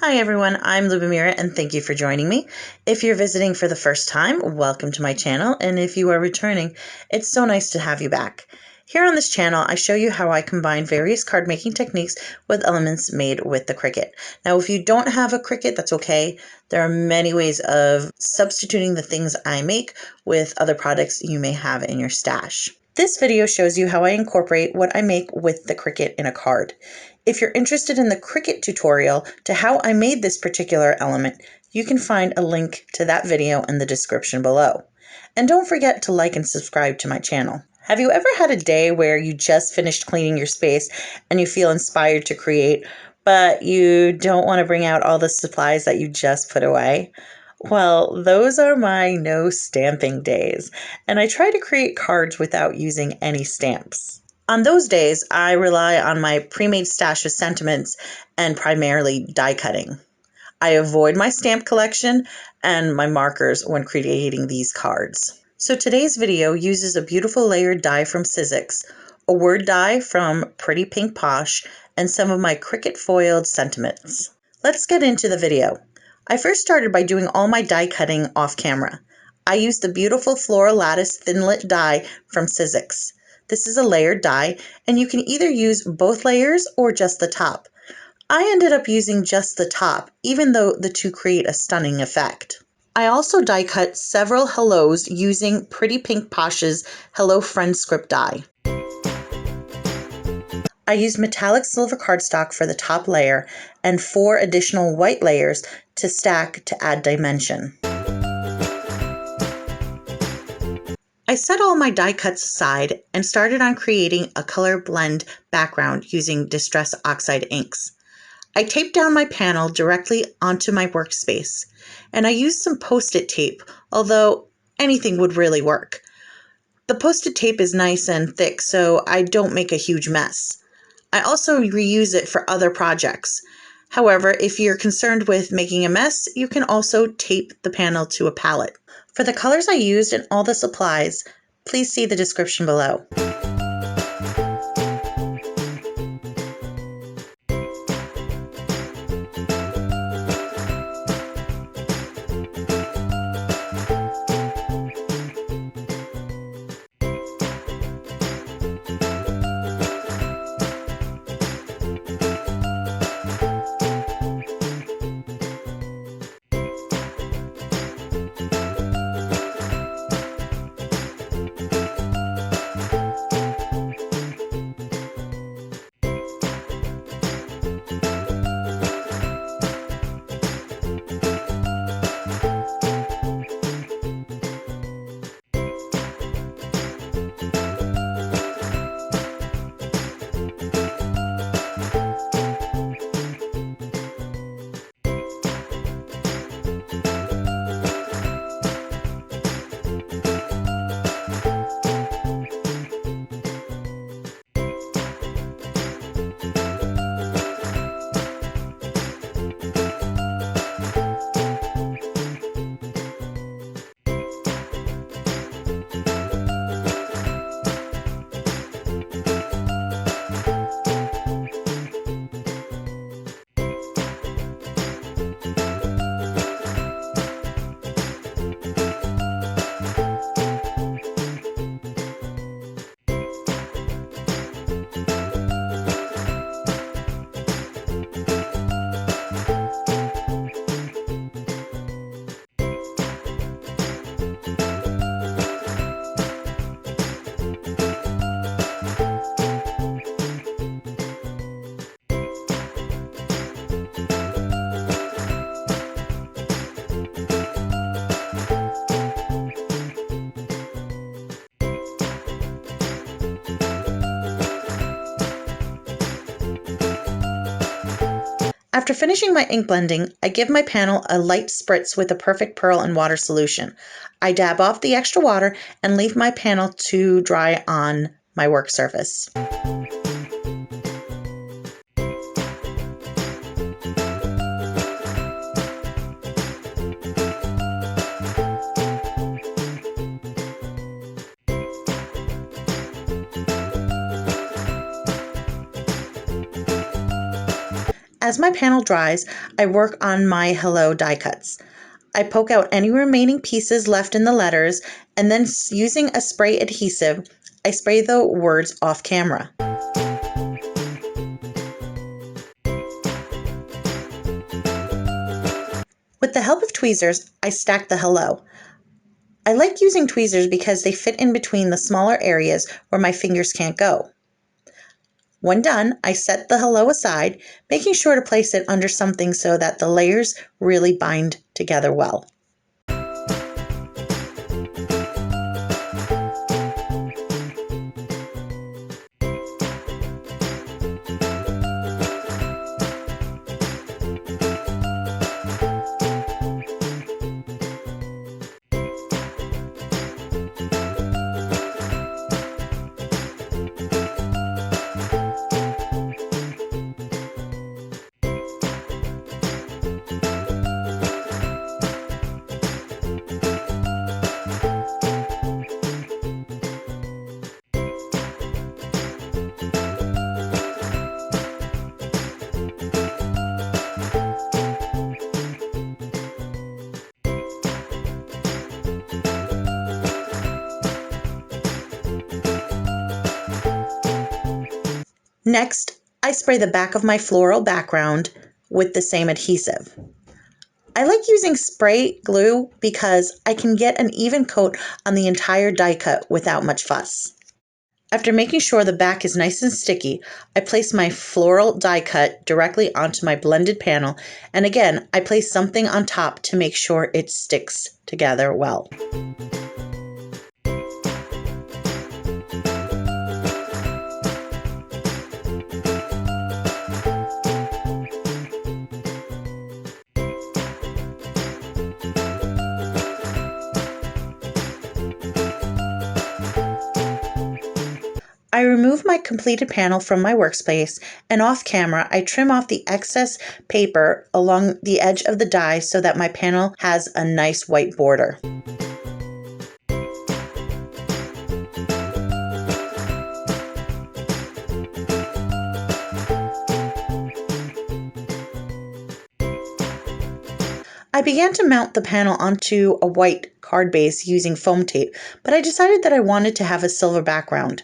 Hi everyone, I'm Lubomira and thank you for joining me. If you're visiting for the first time, welcome to my channel, and if you are returning, it's so nice to have you back. Here on this channel, I show you how I combine various card making techniques with elements made with the Cricut. Now, if you don't have a Cricut, that's okay. There are many ways of substituting the things I make with other products you may have in your stash. This video shows you how I incorporate what I make with the Cricut in a card. If you're interested in the Cricut tutorial to how I made this particular element, you can find a link to that video in the description below. And don't forget to like and subscribe to my channel. Have you ever had a day where you just finished cleaning your space and you feel inspired to create, but you don't want to bring out all the supplies that you just put away? Well, those are my no stamping days, and I try to create cards without using any stamps. On those days, I rely on my pre-made stash of sentiments and primarily die cutting. I avoid my stamp collection and my markers when creating these cards. So today's video uses a beautiful layered die from Sizzix, a word die from Pretty Pink Posh, and some of my Cricut foiled sentiments. Let's get into the video. I first started by doing all my die cutting off camera. I used the beautiful Floral Lattice Thinlit die from Sizzix. This is a layered die, and you can either use both layers or just the top. I ended up using just the top, even though the two create a stunning effect. I also die cut several hellos using Pretty Pink Posh's Hello Friend script die. I used metallic silver cardstock for the top layer and 4 additional white layers to stack to add dimension. I set all my die cuts aside and started on creating a color blend background using Distress Oxide inks. I taped down my panel directly onto my workspace, and I used some Post-it tape, although anything would really work. The Post-it tape is nice and thick, so I don't make a huge mess. I also reuse it for other projects. However, if you're concerned with making a mess, you can also tape the panel to a palette. For the colors I used and all the supplies, please see the description below. After finishing my ink blending, I give my panel a light spritz with a Perfect Pearl and water solution. I dab off the extra water and leave my panel to dry on my work surface. As my panel dries, I work on my hello die cuts. I poke out any remaining pieces left in the letters, and then using a spray adhesive, I spray the words off camera. With the help of tweezers, I stack the hello. I like using tweezers because they fit in between the smaller areas where my fingers can't go. When done, I set the hello aside, making sure to place it under something so that the layers really bind together well. Next, I spray the back of my floral background with the same adhesive. I like using spray glue because I can get an even coat on the entire die cut without much fuss. After making sure the back is nice and sticky, I place my floral die cut directly onto my blended panel, and again, I place something on top to make sure it sticks together well. I remove my completed panel from my workspace, and off camera I trim off the excess paper along the edge of the die so that my panel has a nice white border. I began to mount the panel onto a white card base using foam tape, but I decided that I wanted to have a silver background.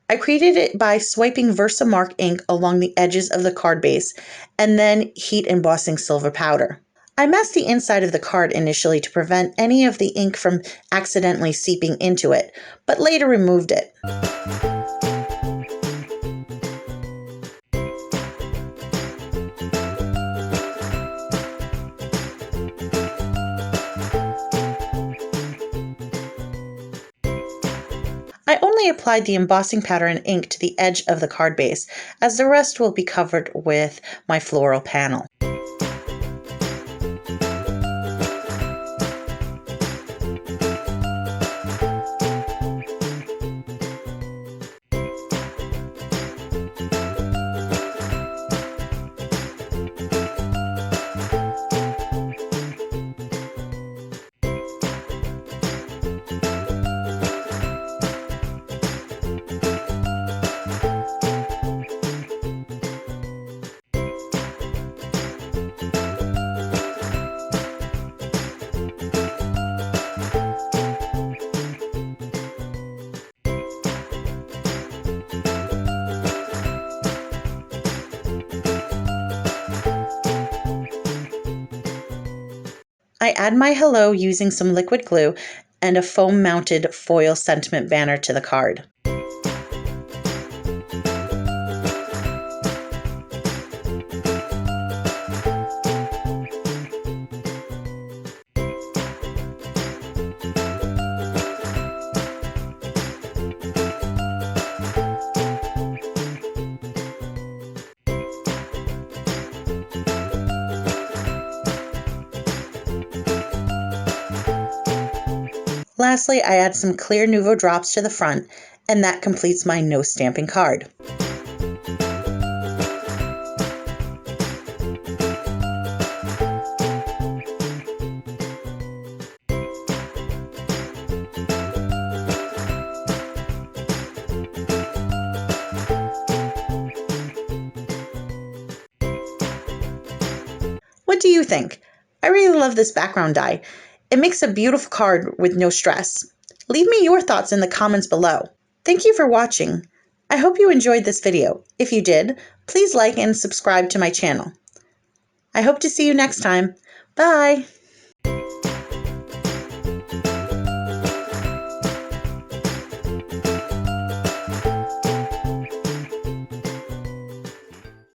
I created it by swiping Versamark ink along the edges of the card base and then heat embossing silver powder. I masked the inside of the card initially to prevent any of the ink from accidentally seeping into it, but later removed it. I only applied the embossing powder and ink to the edge of the card base, as the rest will be covered with my floral panel. I add my hello using some liquid glue and a foam-mounted foil sentiment banner to the card. Lastly, I add some clear Nuvo drops to the front, and that completes my no stamping card. What do you think? I really love this background die. It makes a beautiful card with no stress. Leave me your thoughts in the comments below. Thank you for watching. I hope you enjoyed this video. If you did, please like and subscribe to my channel. I hope to see you next time. Bye!